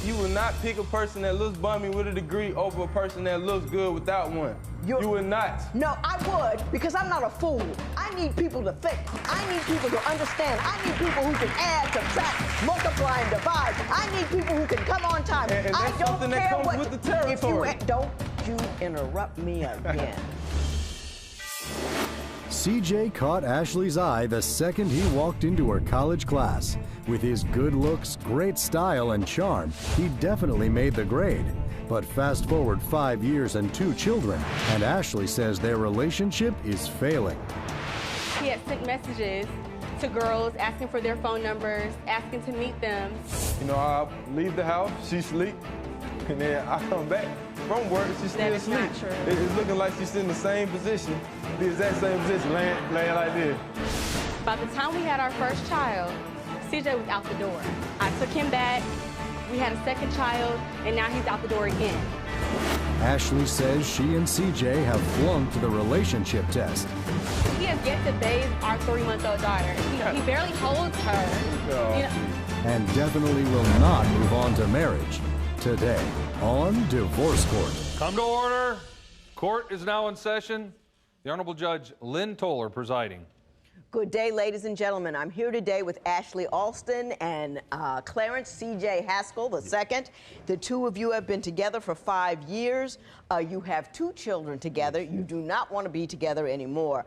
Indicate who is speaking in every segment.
Speaker 1: you will not pick a person that looks bummy with a degree over a person that looks good without one. You would not.
Speaker 2: No, I would, because I'm not a fool. I need people to think. I need people to understand. I need people who can add, subtract, multiply, and divide. I need people who can come on time.
Speaker 1: And that's something that comes with the territory.
Speaker 2: Don't you interrupt me again.
Speaker 3: CJ caught Ashley's eye the second he walked into her college class. With his good looks, great style, and charm, he definitely made the grade. But fast forward 5 years and 2 children, and Ashley says their relationship is failing.
Speaker 4: He had sent messages to girls asking for their phone numbers, asking to meet them.
Speaker 1: You know, I leave the house, she sleep, and then I come back from work, she's still asleep.
Speaker 4: That is not true.
Speaker 1: It's looking like she's in the same position, the exact same position, laying like this.
Speaker 4: By the time we had our first child, CJ was out the door. I took him back, we had a second child, and now he's out the door again.
Speaker 3: Ashley says she and CJ have flunked the relationship test.
Speaker 4: He has yet to bathe our 3-month-old daughter. He barely holds her.
Speaker 1: No.
Speaker 4: You know.
Speaker 3: And definitely will not move on to marriage. Today on Divorce Court.
Speaker 5: Come to order. Court is now in session. The Honorable Judge Lynn Toler presiding.
Speaker 2: Good day, ladies and gentlemen. I'm here today with Ashley Alston and Clarence C.J. Haskell II. The two of you have been together for 5 years. You have 2 children together. You do not want to be together anymore.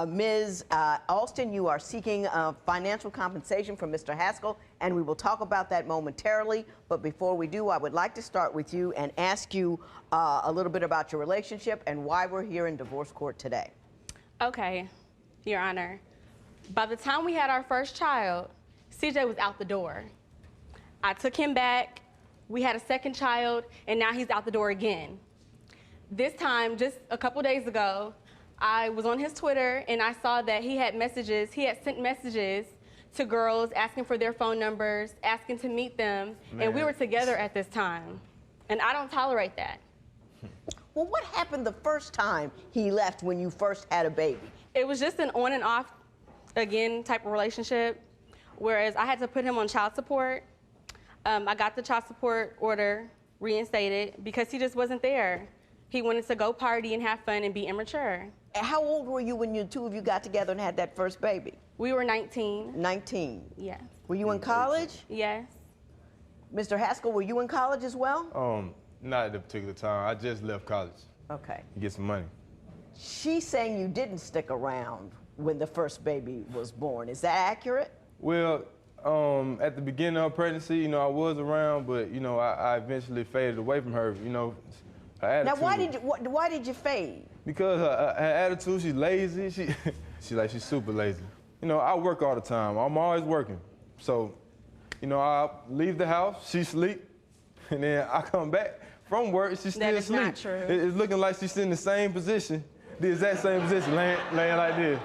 Speaker 2: Ms. Alston, you are seeking financial compensation from Mr. Haskell, and we will talk about that momentarily. But before we do, I would like to start with you and ask you a little bit about your relationship and why we're here in divorce court today.
Speaker 4: Okay, Your Honor. By the time we had our first child, CJ was out the door. I took him back, we had a second child, and now he's out the door again. This time, just a couple days ago, I was on his Twitter and I saw that he had sent messages to girls asking for their phone numbers, asking to meet them, and we were together at this time. And I don't tolerate that.
Speaker 2: Well, what happened the first time he left when you first had a baby?
Speaker 4: It was just an on and off again type of relationship, whereas I had to put him on child support. I got the child support order reinstated because he just wasn't there. He wanted to go party and have fun and be immature.
Speaker 2: How old were you when the two of you got together and had that first baby?
Speaker 4: We were 19.
Speaker 2: 19?
Speaker 4: Yes.
Speaker 2: Were you in college?
Speaker 4: Yes.
Speaker 2: Mr. Haskell, were you in college as well?
Speaker 1: Not at the particular time. I just left college.
Speaker 2: Okay.
Speaker 1: To get some money.
Speaker 2: She's saying you didn't stick around when the first baby was born. Is that accurate?
Speaker 1: Well, at the beginning of pregnancy, you know, I was around, but, you know, I eventually faded away from her, you know, her attitude.
Speaker 2: Now, why did you fade?
Speaker 1: Because her attitude, she's lazy. She's super lazy. You know, I work all the time. I'm always working. So, you know, I leave the house, she sleep, and then I come back from work, she's still asleep.
Speaker 4: That is not true.
Speaker 1: It's looking like she's in the same position, the exact same position, laying like this.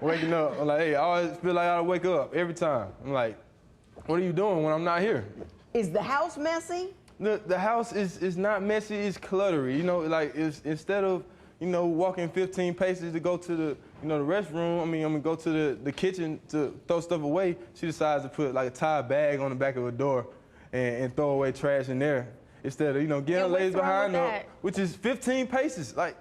Speaker 1: Waking up, I'm like, hey, I always feel like I gotta wake up every time. I'm like, what are you doing when I'm not here?
Speaker 2: Is the house messy?
Speaker 1: The house is not messy, it's cluttery. You know, like instead of, you know, walking 15 paces to go to the, you know, the restroom, I'm gonna go to the kitchen to throw stuff away. She decides to put like a tie bag on the back of her door and throw away trash in there instead of, you know, getting lazy behind her, which is 15 paces. Like,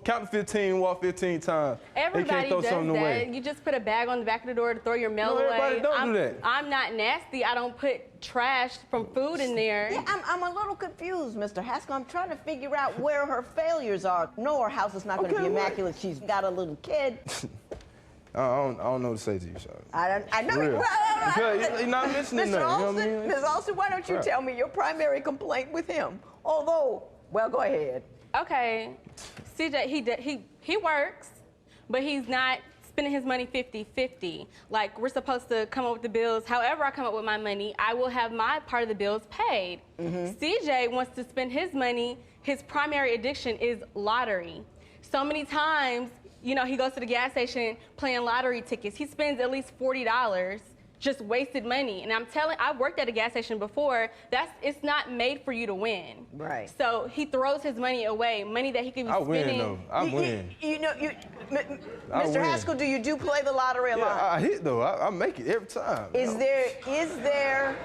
Speaker 1: count to 15, walk 15 times.
Speaker 4: Everybody does that. You just put a bag on the back of the door to throw your mail away.
Speaker 1: Everybody don't do that.
Speaker 4: I'm not nasty. I don't put trash from food in there.
Speaker 2: Yeah, I'm a little confused, Mr. Haskell. I'm trying to figure out where her failures are. No, her house is not going to be immaculate. She's got a little kid.
Speaker 1: I don't know what to say to you, Charlotte.
Speaker 2: I know.
Speaker 1: You're not listening to nothing. You know what I mean?
Speaker 2: Ms. Alston, why don't you tell me your primary complaint with him? Although, well, go ahead.
Speaker 4: Okay, CJ, he works, but he's not spending his money 50-50. Like, we're supposed to come up with the bills. However I come up with my money, I will have my part of the bills paid. CJ wants to spend his money. His primary addiction is lottery. So many times, you know, he goes to the gas station playing lottery tickets. He spends at least $40. Just wasted money. And I've worked at a gas station before, it's not made for you to win.
Speaker 2: Right.
Speaker 4: So he throws his money away, money that he could be spending.
Speaker 1: Win, though. I win.
Speaker 2: Mr. Haskell, do you play the lottery a lot?
Speaker 1: Yeah, I hit, though. I make it every time.
Speaker 2: Is there...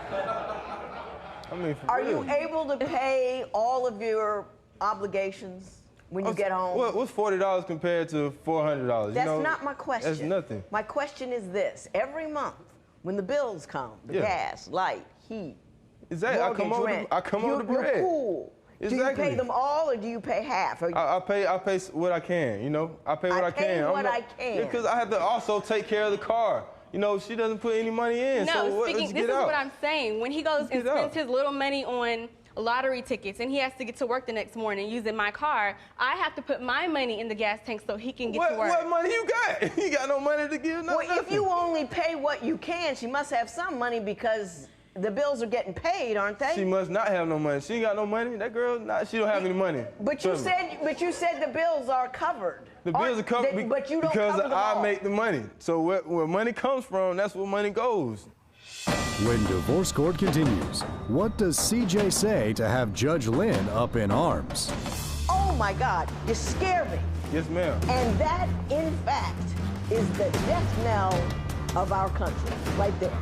Speaker 1: I mean, for
Speaker 2: Are
Speaker 1: real.
Speaker 2: you able to pay all of your obligations when you get home?
Speaker 1: What's $40 compared to $400?
Speaker 2: That's not my question.
Speaker 1: That's nothing.
Speaker 2: My question is this. Every month, when the bills come, the gas, light, heat,
Speaker 1: exactly.
Speaker 2: mortgage, rent,
Speaker 1: I come over the bread.
Speaker 2: You're cool.
Speaker 1: Exactly.
Speaker 2: Do you pay them all or do you pay half?
Speaker 1: I pay what I can, you know? I pay what I can.
Speaker 2: I can.
Speaker 1: Yeah, because I have to also take care of the car. You know, she doesn't put any money in,
Speaker 4: No,
Speaker 1: so
Speaker 4: this is what I'm saying. When he goes and spends his little money on lottery tickets and he has to get to work the next morning using my car, I have to put my money in the gas tank so he can get to work.
Speaker 1: What money you got? You got no money to give?
Speaker 2: Well, if you only pay what you can, she must have some money because the bills are getting paid, aren't they?
Speaker 1: She must not have no money. She ain't got no money. That girl, she don't have any money.
Speaker 2: But you said the bills are covered.
Speaker 1: The bills are covered
Speaker 2: but you don't
Speaker 1: because
Speaker 2: cover them all.
Speaker 1: I make the money. So where money comes from, that's where money goes.
Speaker 3: When divorce court continues, what does CJ say to have Judge Lynn up in arms?
Speaker 2: Oh my God, you scare me.
Speaker 1: Yes, ma'am.
Speaker 2: And that, in fact, is the death knell of our country, right there.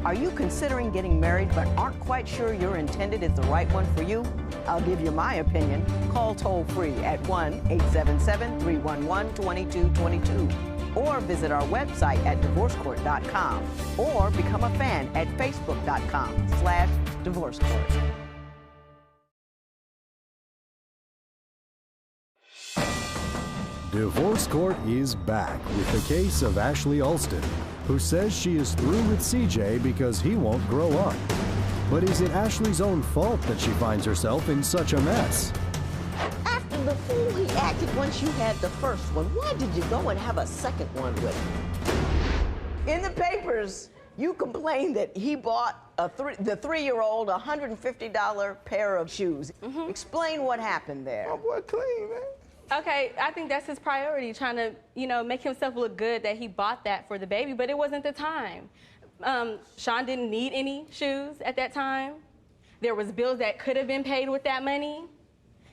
Speaker 2: Are you considering getting married but aren't quite sure your intended is the right one for you? I'll give you my opinion. Call toll-free at 1-877-311-2222 or visit our website at divorcecourt.com or become a fan at facebook.com/divorcecourt.
Speaker 3: Divorce Court is back with the case of Ashley Alston, who says she is through with CJ because he won't grow up. But is it Ashley's own fault that she finds herself in such a mess?
Speaker 2: After the fool he acted once you had the first one, why did you go and have a second one with him? In the papers, you complained that he bought the 3-year-old a $150 pair of shoes. Explain what happened there.
Speaker 1: My boy clean, man.
Speaker 4: Okay, I think that's his priority, trying to, make himself look good that he bought that for the baby, but it wasn't the time. Sean didn't need any shoes at that time. There was bills that could have been paid with that money.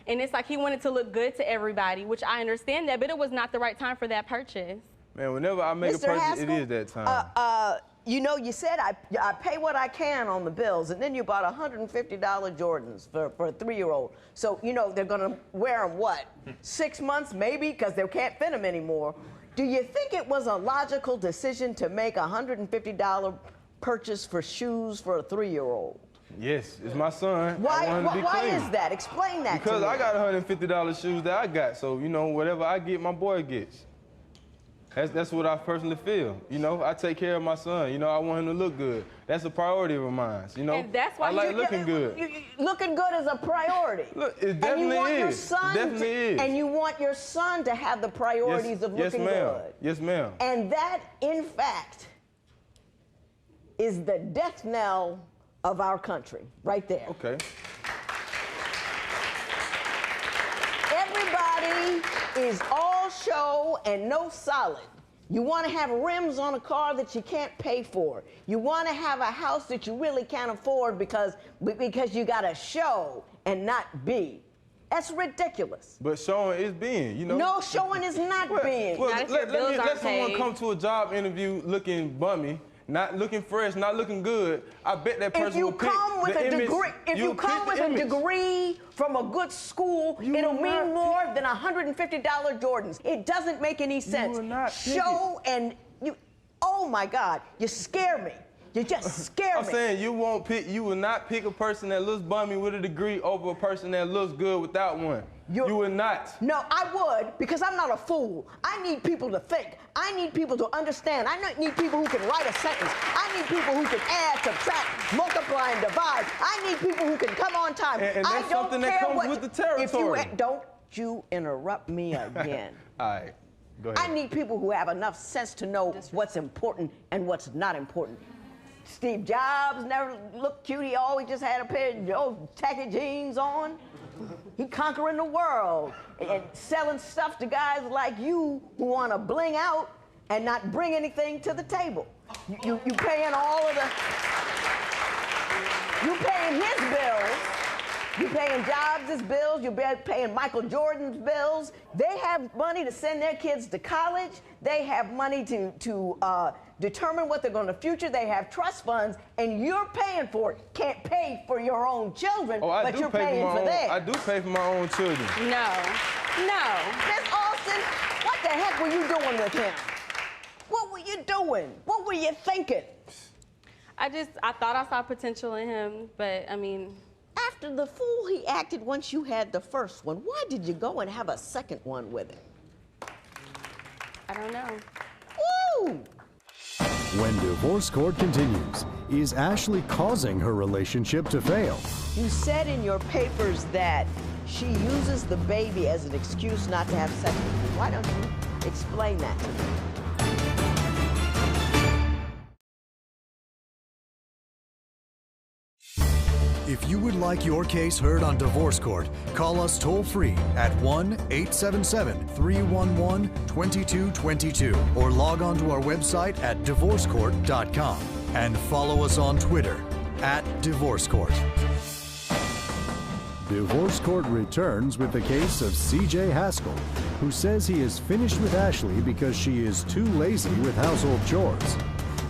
Speaker 4: And it's like he wanted to look good to everybody, which I understand that, but it was not the right time for that purchase.
Speaker 1: Man, whenever I make a purchase,
Speaker 2: Haskell,
Speaker 1: it is that time.
Speaker 2: you said I pay what I can on the bills, and then you bought $150 Jordans for a 3-year-old. So, they're going to wear them, 6 months maybe, because they can't fit them anymore. Do you think it was a logical decision to make a $150 purchase for shoes for a 3-year-old?
Speaker 1: Yes, it's my son.
Speaker 2: Why
Speaker 1: clean.
Speaker 2: is that? Explain that
Speaker 1: because
Speaker 2: to me.
Speaker 1: I got $150 shoes that I got, so, whatever I get, my boy gets. That's what I personally feel. I take care of my son. I want him to look good. That's a priority of mine.
Speaker 4: And that's why
Speaker 1: I like looking good.
Speaker 2: Looking good is a priority.
Speaker 1: Look, it definitely is.
Speaker 2: And you want your son to have the priorities of looking good.
Speaker 1: Yes, ma'am.
Speaker 2: And that, in fact, is the death knell of our country, right there.
Speaker 1: Okay.
Speaker 2: Everybody is all show and no solid. You want to have rims on a car that you can't pay for. You want to have a house that you really can't afford because you got to show and not be. That's ridiculous.
Speaker 1: But showing is being,
Speaker 2: No, showing is not being.
Speaker 4: Not if your bills aren't
Speaker 1: let someone
Speaker 4: paid.
Speaker 1: come to a job interview looking bummy, not looking fresh, not looking good. I bet that person will pick the image.
Speaker 2: If you come with a degree from a good school, it'll mean more than $150 Jordans. It doesn't make any sense.
Speaker 1: will not pick
Speaker 2: Show and you. Oh my God, you scare me. You just scare me.
Speaker 1: I'm saying you will not pick a person that looks bummy with a degree over a person that looks good without one. You will not.
Speaker 2: No, I would, because I'm not a fool. I need people to think. I need people to understand. I need people who can write a sentence. I need people who can add, subtract, multiply, and divide. I need people who can come on time.
Speaker 1: And that's something that comes with the territory.
Speaker 2: Don't you interrupt me again.
Speaker 1: All right, go ahead.
Speaker 2: I need people who have enough sense to know what's important and what's not important. Steve Jobs never looked cute. He always just had a pair of tacky jeans on. He conquering the world and selling stuff to guys like you who want to bling out and not bring anything to the table. You paying all of the... You paying his bills You're paying Jobs' bills, you're paying Michael Jordan's bills. They have money to send their kids to college. They have money to determine what they're going to future. They have trust funds, and you're paying for it. Can't pay for your own children, but you're paying for theirs.
Speaker 1: I do pay for my own children.
Speaker 2: No. Miss Austin, what the heck were you doing with him? What were you doing? What were you thinking?
Speaker 4: I thought I saw potential in him, but I mean.
Speaker 2: After the fool he acted once you had the first one, why did you go and have a second one with him?
Speaker 4: I don't know.
Speaker 2: Woo!
Speaker 3: When divorce court continues, is Ashley causing her relationship to fail?
Speaker 2: You said in your papers that she uses the baby as an excuse not to have sex with you. Why don't you explain that to me?
Speaker 3: If you would like your case heard on Divorce Court, call us toll-free at 1-877-311-2222 or log on to our website at divorcecourt.com and follow us on Twitter @DivorceCourt. Divorce Court returns with the case of CJ Haskell, who says he is finished with Ashley because she is too lazy with household chores.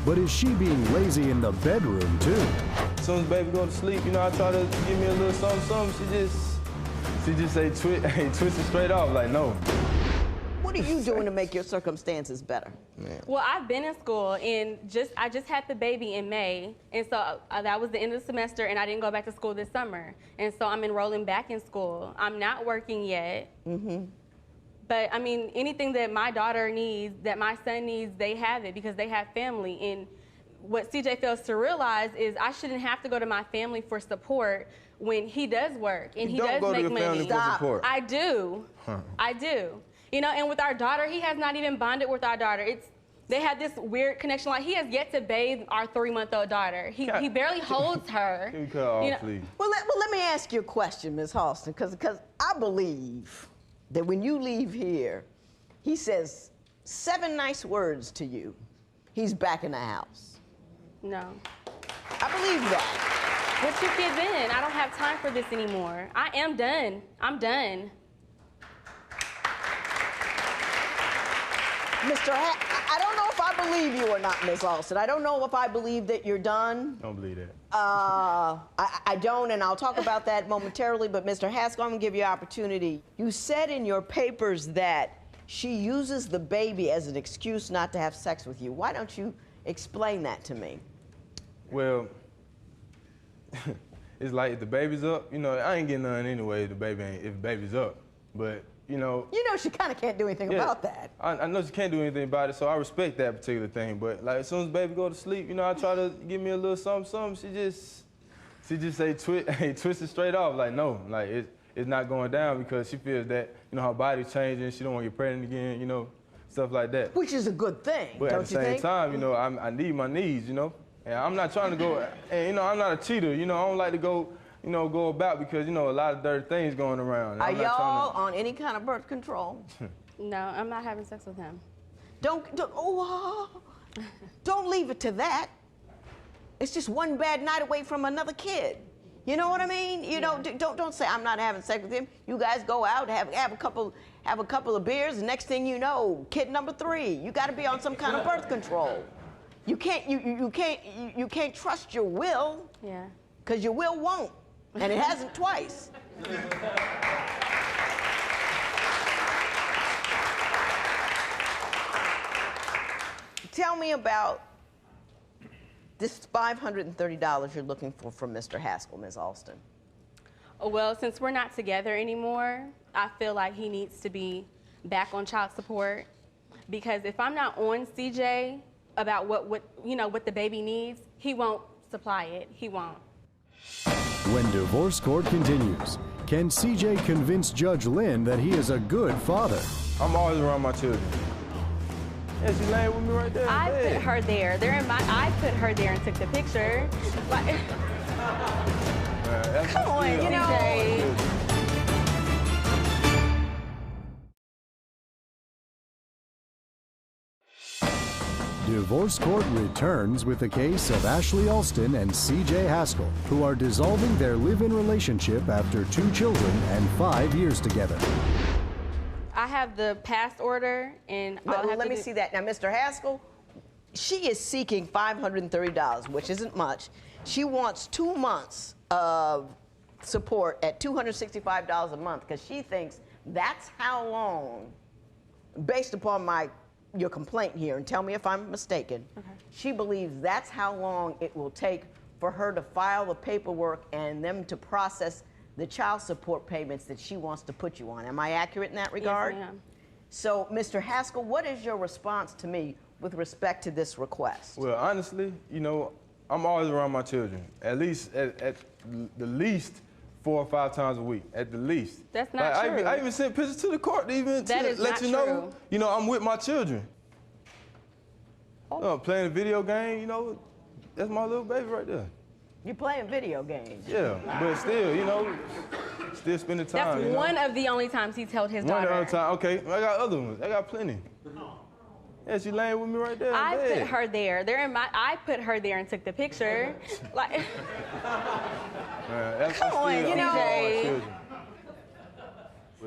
Speaker 3: But is she being lazy in the bedroom too?
Speaker 1: As soon as baby go to sleep, I try to give me a little something. She just say twist it straight off, like no.
Speaker 2: What are you doing to make your circumstances better?
Speaker 1: Man.
Speaker 4: Well, I've been in school, and I just had the baby in May, and so that was the end of the semester, and I didn't go back to school this summer, and so I'm enrolling back in school. I'm not working yet. But I mean, anything that my daughter needs, that my son needs, they have it because they have family. And what CJ fails to realize is I shouldn't have to go to my family for support when he does work and he does make money.
Speaker 1: Support.
Speaker 4: I do. I do. And with our daughter, he has not even bonded with our daughter. They have this weird connection. Like, he has yet to bathe our 3-month-old daughter. He barely holds her.
Speaker 1: Please.
Speaker 2: Well, let me ask you a question, Ms. Halston, because I believe that when you leave here, he says 7 nice words to you. He's back in the house.
Speaker 4: No.
Speaker 2: I believe that.
Speaker 4: What's your kid then? I don't have time for this anymore. I am done. I'm done.
Speaker 2: I don't know if I believe you or not, Ms. Alston. I don't know if I believe that you're done.
Speaker 1: Don't believe that.
Speaker 2: I don't, and I'll talk about that momentarily, but Mr. Haskell, I'm gonna give you an opportunity. You said in your papers that she uses the baby as an excuse not to have sex with you. Why don't you explain that to me?
Speaker 1: Well, it's like if the baby's up, I ain't getting none anyway if the baby's up. But,
Speaker 2: she kind of can't do anything about that.
Speaker 1: I know she can't do anything about it, so I respect that particular thing. But like as soon as baby go to sleep, I try to give me a little something. She just say twist it straight off, like no, like it's not going down because she feels that her body's changing, she don't want to get pregnant again, stuff like that.
Speaker 2: Which is a good thing,
Speaker 1: but
Speaker 2: don't
Speaker 1: at the same time, I need my needs, and I'm not trying to go, and I'm not a cheater, I don't like to go about because, a lot of dirty things going around.
Speaker 2: Are y'all on any kind of birth control?
Speaker 4: No, I'm not having sex with him.
Speaker 2: Don't leave it to that. It's just one bad night away from another kid. You know what I mean? Don't say I'm not having sex with him. You guys go out, have a couple of beers, and next thing you know, kid number 3. You got to be on some kind of birth control. You can't trust your will.
Speaker 4: Yeah.
Speaker 2: Because your will won't. And it hasn't twice. Tell me about this $530 you're looking for from Mr. Haskell, Ms. Alston.
Speaker 4: Well, since we're not together anymore, I feel like he needs to be back on child support. Because if I'm not on CJ about what the baby needs, he won't supply it. He won't.
Speaker 3: When divorce court continues, can CJ convince Judge Lynn that he is a good father?
Speaker 1: I'm always around my children. Yeah, she's laying with me right there.
Speaker 4: I put her there. I put her there and took the picture. Come on, CJ.
Speaker 3: Divorce court returns with the case of Ashley Alston and CJ Haskell, who are dissolving their live-in relationship after 2 children and 5 years together.
Speaker 4: I have the past order, and
Speaker 2: Let me see that. Now, Mr. Haskell, she is seeking $530, which isn't much. She wants 2 months of support at $265 a month because she thinks that's how long, based upon your complaint here, and tell me if I'm mistaken, she believes that's how long it will take for her to file the paperwork and them to process the child support payments that she wants to put you on. Am I accurate in that regard?
Speaker 4: Yes, ma'am.
Speaker 2: So, Mr. Haskell, what is your response to me with respect to this request?
Speaker 1: Well, honestly, you know, I'm always around my children, at least at the least 4 or 5 times a week, at the least.
Speaker 4: That's not true.
Speaker 1: I even sent pictures to the court to even
Speaker 4: That
Speaker 1: to
Speaker 4: is
Speaker 1: let
Speaker 4: not
Speaker 1: you know,
Speaker 4: true.
Speaker 1: you know, I'm with my children. Playing a video game, you know, that's my little baby right there.
Speaker 2: You're playing video games.
Speaker 1: Yeah, but still, you know, still spending time.
Speaker 4: That's
Speaker 1: you know?
Speaker 4: one of the only times he's held his daughter.
Speaker 1: One other time, okay. I got other ones. I got plenty. Yeah, she laying with me right there.
Speaker 4: I
Speaker 1: in
Speaker 4: put
Speaker 1: bed.
Speaker 4: her there. I put her there and took the picture. Like,
Speaker 2: Come on, you know. I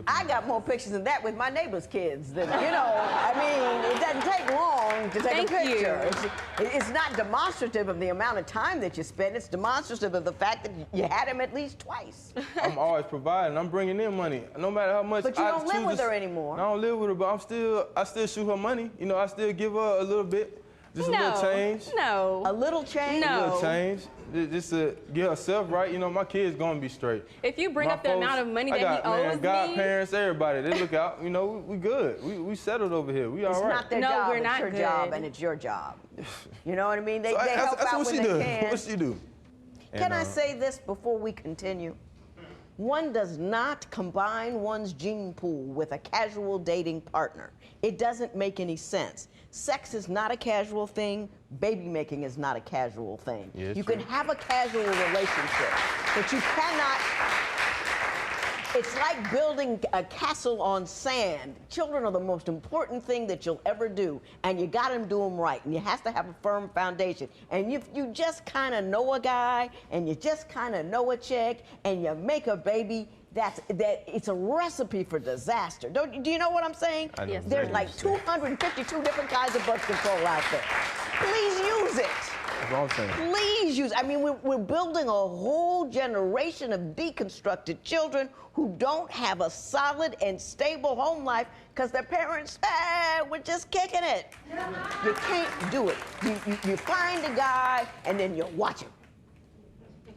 Speaker 1: I
Speaker 2: got more pictures than that with my neighbor's kids than, you know, I mean, it doesn't take long to take
Speaker 4: Thank
Speaker 2: a picture.
Speaker 4: you.
Speaker 2: It's not demonstrative of the amount of time that you spend. It's demonstrative of the fact that you had him at least twice.
Speaker 1: I'm always providing. I'm bringing in money, no matter how much.
Speaker 2: But you
Speaker 1: I
Speaker 2: don't live
Speaker 1: choose
Speaker 2: with
Speaker 1: to-
Speaker 2: her anymore.
Speaker 1: I don't live with her, but I still shoot her money. You know, I still give her a little bit, just a little change.
Speaker 4: No.
Speaker 2: A little change?
Speaker 1: A
Speaker 4: No.
Speaker 1: little change, just to get herself right. You know, my kid's gonna be straight.
Speaker 4: If you bring
Speaker 1: My
Speaker 4: up the
Speaker 1: folks-
Speaker 4: amount of money
Speaker 1: I
Speaker 4: that
Speaker 1: got,
Speaker 4: he
Speaker 1: man,
Speaker 4: owes
Speaker 1: godparents, everybody, they look out. You know, we good. We settled over here. We all
Speaker 2: It's
Speaker 1: right.
Speaker 2: not their
Speaker 4: No,
Speaker 2: job,
Speaker 4: we're
Speaker 2: it's
Speaker 4: not
Speaker 2: your
Speaker 4: good.
Speaker 2: job, and it's your job. You know what I mean? They
Speaker 1: So
Speaker 2: help
Speaker 1: that's
Speaker 2: out
Speaker 1: what
Speaker 2: when
Speaker 1: she
Speaker 2: they
Speaker 1: do.
Speaker 2: can.
Speaker 1: What she do?
Speaker 2: Can I say this before we continue? One does not combine one's gene pool with a casual dating partner. It doesn't make any sense. Sex is not a casual thing. Baby making is not a casual thing.
Speaker 1: Yeah,
Speaker 2: you
Speaker 1: true.
Speaker 2: can have a casual relationship, but you cannot. It's like building a castle on sand. Children are the most important thing that you'll ever do, and you got to do them right, and you have to have a firm foundation. And if you just kind of know a guy, and you just kind of know a chick, and you make a baby, it's a recipe for disaster. Do you know what I'm saying?
Speaker 1: I know
Speaker 4: Yes,
Speaker 2: There's
Speaker 1: exactly
Speaker 2: like
Speaker 1: what you're saying.
Speaker 2: 252 different kinds of birth control out there. Please use it.
Speaker 1: That's what I'm saying.
Speaker 2: Please use. I mean, we're building a whole generation of deconstructed children who don't have a solid and stable home life because their parents, we're just kicking it. You can't do it. You find a guy and then you watch him.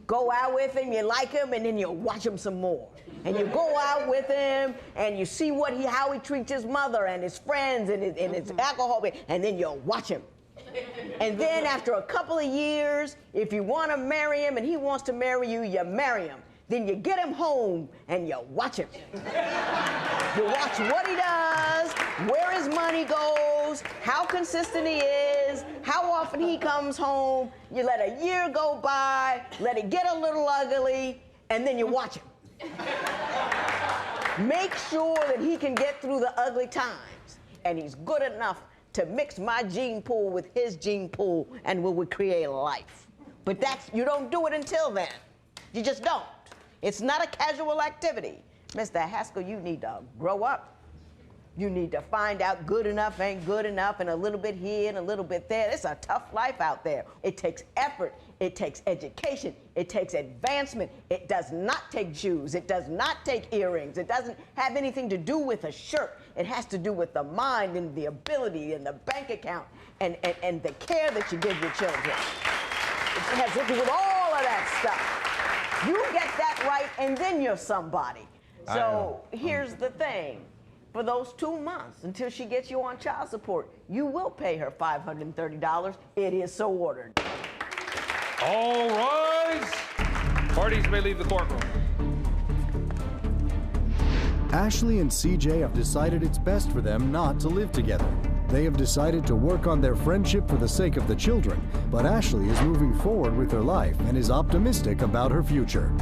Speaker 2: Go out with him, you like him, and then you watch him some more. And you go out with him and you see how he treats his mother and his friends and his alcohol, and then you watch him. And then after a couple of years, if you want to marry him and he wants to marry you, you marry him. Then you get him home and you watch him. You watch what he does, where his money goes, how consistent he is, how often he comes home. You let a year go by, let it get a little ugly, and then you watch him. Make sure that he can get through the ugly times, and he's good enough to mix my gene pool with his gene pool, and we would create a life. But you don't do it until then. You just don't. It's not a casual activity. Mr. Haskell, you need to grow up. You need to find out good enough ain't good enough, and a little bit here and a little bit there. It's a tough life out there. It takes effort. It takes education. It takes advancement. It does not take shoes. It does not take earrings. It doesn't have anything to do with a shirt. It has to do with the mind and the ability and the bank account and the care that you give your children. It has to do with all of that stuff. You get that right, and then you're somebody. So here's the thing. For those 2 months, until she gets you on child support, you will pay her $530. It is so ordered.
Speaker 5: All rise. Parties may leave the courtroom.
Speaker 3: Ashley and CJ have decided it's best for them not to live together. They have decided to work on their friendship for the sake of the children, but Ashley is moving forward with her life and is optimistic about her future.